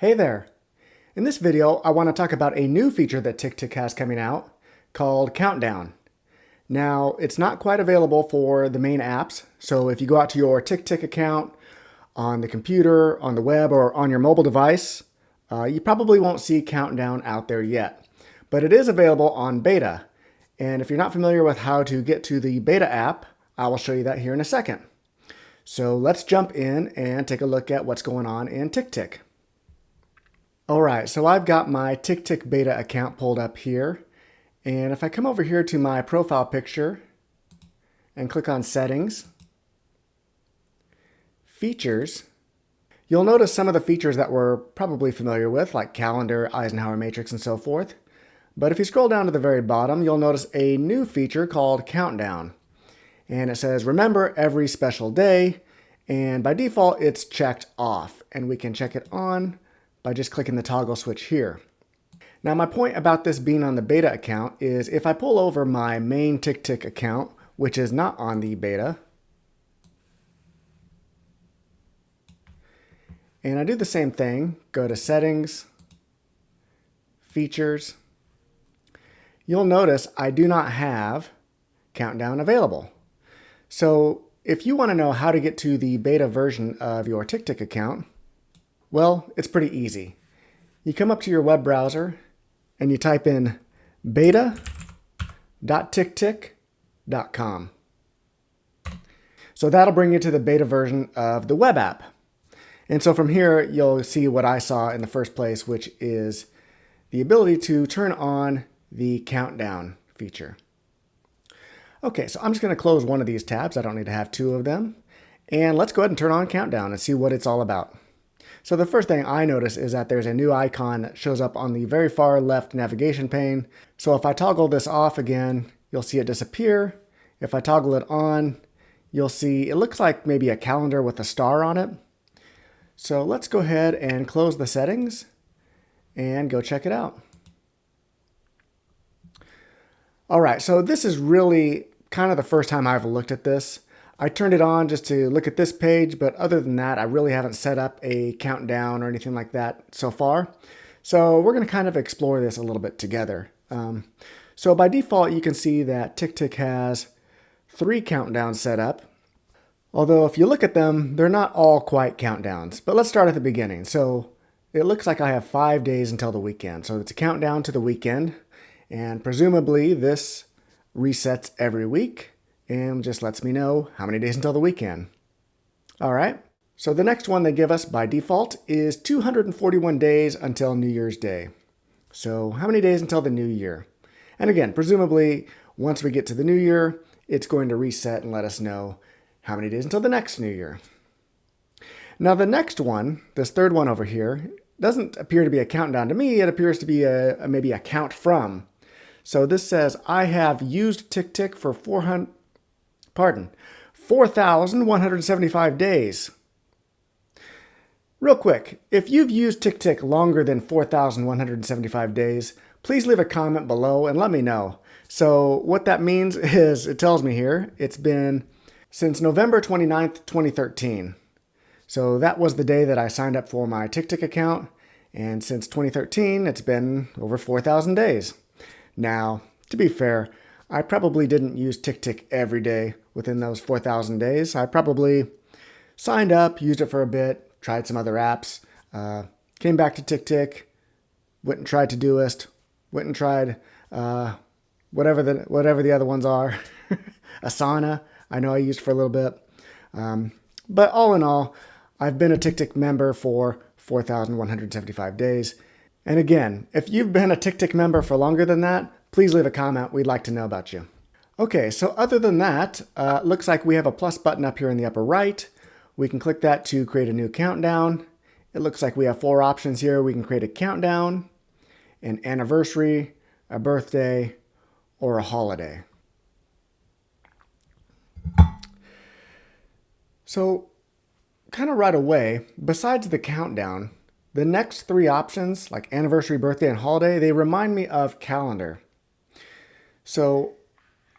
Hey there! In this video, I want to talk about a new feature that TickTick has coming out called Countdown. Now, it's not quite available for the main apps, so if you go out to your TickTick account on the computer, on the web, or on your mobile device, you probably won't see Countdown out there yet. But it is available on beta, and if you're not familiar with how to get to the beta app, I will show you that here in a second. So let's jump in and take a look at what's going on in TickTick. Alright, so I've got my TickTick beta account pulled up here, and if I come over here to my profile picture and click on Settings, Features, you'll notice some of the features that we're probably familiar with, like calendar, Eisenhower matrix, and so forth. But if you scroll down to the very bottom, you'll notice a new feature called Countdown. And it says, remember every special day, and by default it's checked off, and we can check it on by just clicking the toggle switch here. Now my point about this being on the beta account is if I pull over my main TickTick account, which is not on the beta, and I do the same thing, go to Settings, Features, you'll notice I do not have Countdown available. So if you want to know how to get to the beta version of your TickTick account, well, it's pretty easy. You come up to your web browser and you type in beta.ticktick.com. So that'll bring you to the beta version of the web app. And so from here, you'll see what I saw in the first place, which is the ability to turn on the countdown feature. Okay, so I'm just going to close one of these tabs. I don't need to have two of them. And let's go ahead and turn on countdown and see what it's all about. So the first thing I notice is that there's a new icon that shows up on the very far left navigation pane. So if I toggle this off again, you'll see it disappear. If I toggle it on, you'll see it looks like maybe a calendar with a star on it. So let's go ahead and close the settings and go check it out. All right, so this is really kind of the first time I've looked at this. I turned it on just to look at this page, but other than that, I really haven't set up a countdown or anything like that so far. So we're going to kind of explore this a little bit together. So by default, you can see that TickTick has 3 countdowns set up. Although if you look at them, they're not all quite countdowns. But let's start at the beginning. So it looks like I have 5 days until the weekend. So it's a countdown to the weekend. And presumably this resets every week and just lets me know how many days until the weekend. All right, so the next one they give us by default is 241 days until New Year's Day. So how many days until the new year? And again, presumably once we get to the new year, it's going to reset and let us know how many days until the next new year. Now the next one, this third one over here, doesn't appear to be a countdown to me. It appears to be maybe a count from. So this says, I have used TickTick for 4,175 days. Real quick, if you've used TickTick longer than 4,175 days, please leave a comment below and let me know. So what that means is, it tells me here, it's been since November 29th, 2013. So that was the day that I signed up for my TickTick account. And since 2013, it's been over 4,000 days. Now, to be fair, I probably didn't use TickTick every day within those 4,000 days. I probably signed up, used it for a bit, tried some other apps, came back to TickTick, went and tried Todoist, went and tried whatever the other ones are. Asana, I know I used for a little bit. But all in all, I've been a TickTick member for 4,175 days. And again, if you've been a TickTick member for longer than that, please leave a comment. We'd like to know about you. Okay, so other than that, looks like we have a plus button up here in the upper right. We can click that to create a new countdown. It looks like we have 4 options here. We can create a countdown, an anniversary, a birthday, or a holiday. So kind of right away, besides the countdown, the next 3 options, like anniversary, birthday, and holiday, they remind me of calendar. So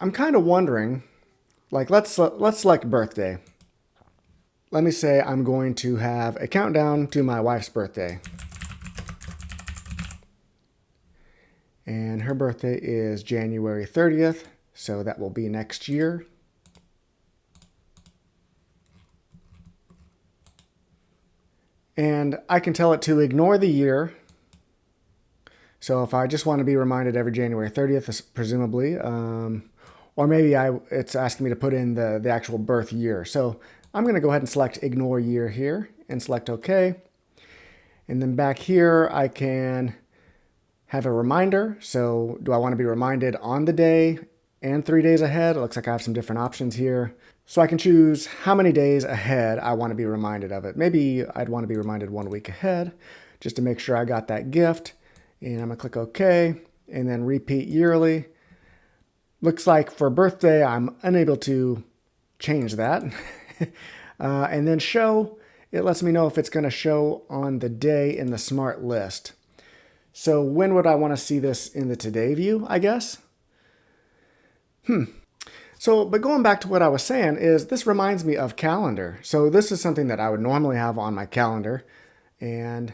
I'm kind of wondering, like let's select birthday. Let me say I'm going to have a countdown to my wife's birthday. And her birthday is January 30th, so that will be next year. And I can tell it to ignore the year. So if I just want to be reminded every January 30th, presumably, or maybe it's asking me to put in the actual birth year. So I'm going to go ahead and select ignore year here and select OK. And then back here, I can have a reminder. So do I want to be reminded on the day and 3 days ahead? It looks like I have some different options here. So I can choose how many days ahead I want to be reminded of it. Maybe I'd want to be reminded 1 week ahead just to make sure I got that gift. And I'm going to click OK and then repeat yearly. Looks like for birthday, I'm unable to change that. And then show, it lets me know if it's going to show on the day in the smart list. So when would I want to see this in the today view, I guess? So, but going back to what I was saying is this reminds me of calendar. So this is something that I would normally have on my calendar. And,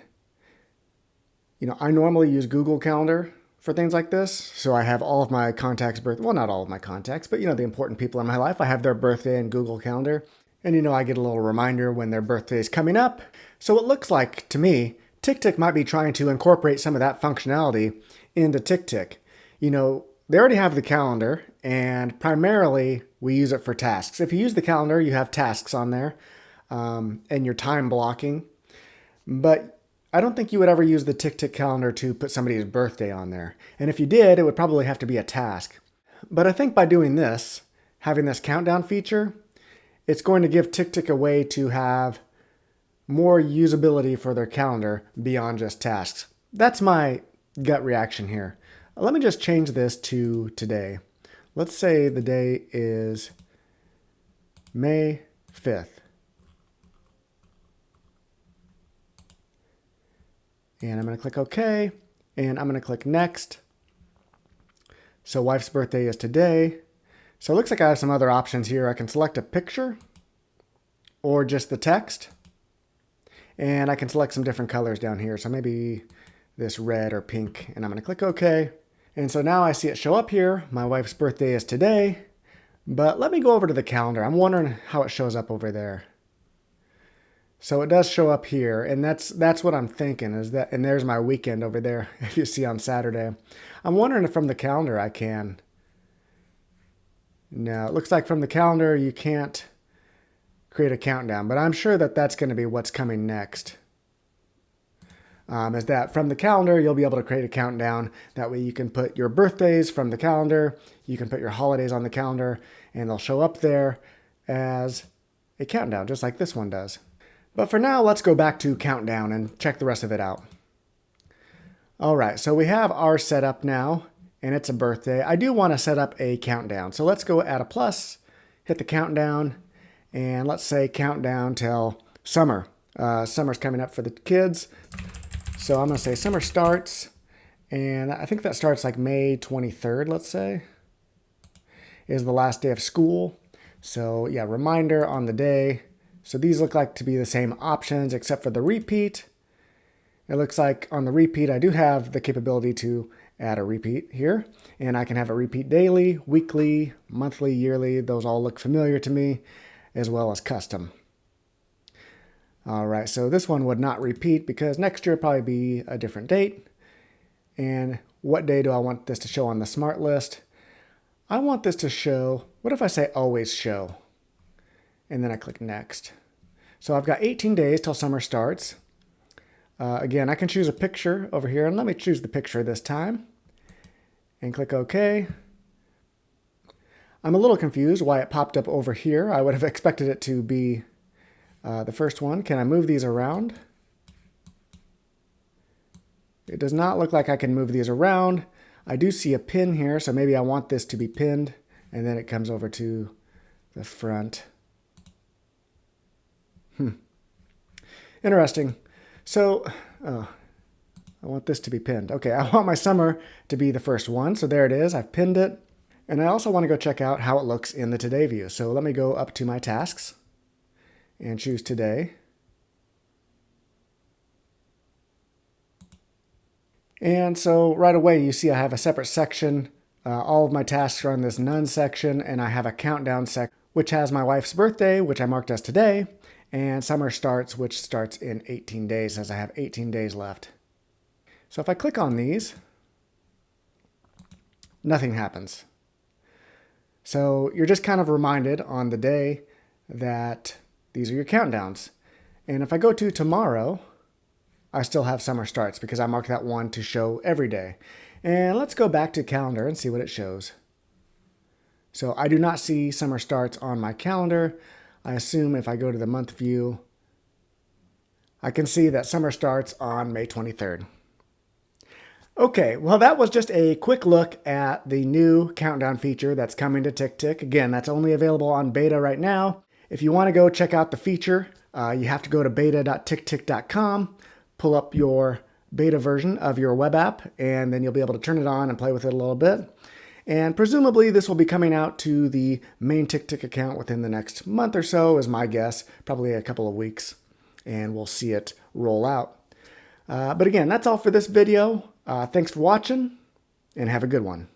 I normally use Google Calendar for things like this. So I have all of my contacts' birthday. Well, not all of my contacts, but, the important people in my life. I have their birthday in Google Calendar. And, I get a little reminder when their birthday is coming up. So it looks like, to me, TickTick might be trying to incorporate some of that functionality into TickTick. They already have the calendar, and primarily we use it for tasks. If you use the calendar, you have tasks on there and your time blocking. But I don't think you would ever use the TickTick calendar to put somebody's birthday on there. And if you did, it would probably have to be a task. But I think by doing this, having this countdown feature, it's going to give TickTick a way to have more usability for their calendar beyond just tasks. That's my gut reaction here. Let me just change this to today. Let's say the day is May 5th. And I'm going to click OK. And I'm going to click Next. So wife's birthday is today. So it looks like I have some other options here. I can select a picture or just the text. And I can select some different colors down here. So maybe this red or pink. And I'm going to click OK. And so now I see it show up here. My wife's birthday is today. But let me go over to the calendar. I'm wondering how it shows up over there. So it does show up here. And that's what I'm thinking is that. And there's my weekend over there, if you see on Saturday. I'm wondering if from the calendar I can. No, it looks like from the calendar you can't create a countdown. But I'm sure that that's going to be what's coming next. Is that from the calendar, you'll be able to create a countdown. That way you can put your birthdays from the calendar, you can put your holidays on the calendar, and they'll show up there as a countdown, just like this one does. But for now, let's go back to countdown and check the rest of it out. All right, so we have our setup now, and it's a birthday. I do want to set up a countdown. So let's go add a plus, hit the countdown, and let's say countdown till summer. Summer's coming up for the kids. So I'm going to say summer starts, and I think that starts like May 23rd, let's say, is the last day of school. So yeah, reminder on the day. So these look like to be the same options except for the repeat. It looks like on the repeat, I do have the capability to add a repeat here, and I can have a repeat daily, weekly, monthly, yearly. Those all look familiar to me, as well as custom. All right, so this one would not repeat because next year will probably be a different date. And what day do I want this to show on the smart list? I want this to show, what if I say always show? And then I click next. So I've got 18 days till summer starts. Again, I can choose a picture over here, and let me choose the picture this time. And click OK. I'm a little confused why it popped up over here. I would have expected it to be the first one. Can I move these around? It does not look like I can move these around. I do see a pin here, so maybe I want this to be pinned, and then it comes over to the front. Interesting. So, I want this to be pinned. Okay, I want my summer to be the first one, so there it is. I've pinned it. And I also want to go check out how it looks in the today view. So let me go up to my tasks and choose today. And so right away you see I have a separate section. All of my tasks are on this none section, and I have a countdown section which has my wife's birthday, which I marked as today, and summer starts, which starts in 18 days, as I have 18 days left. So if I click on these, nothing happens. So you're just kind of reminded on the day that these are your countdowns. And if I go to tomorrow, I still have summer starts because I marked that one to show every day. And let's go back to calendar and see what it shows. So I do not see summer starts on my calendar. I assume if I go to the month view, I can see that summer starts on May 23rd. Okay, well that was just a quick look at the new countdown feature that's coming to TickTick. Again, that's only available on beta right now. If you want to go check out the feature, you have to go to beta.ticktick.com, pull up your beta version of your web app, and then you'll be able to turn it on and play with it a little bit. And presumably this will be coming out to the main TickTick account within the next month or so, is my guess, probably a couple of weeks, and we'll see it roll out. But again, that's all for this video. Thanks for watching, and have a good one.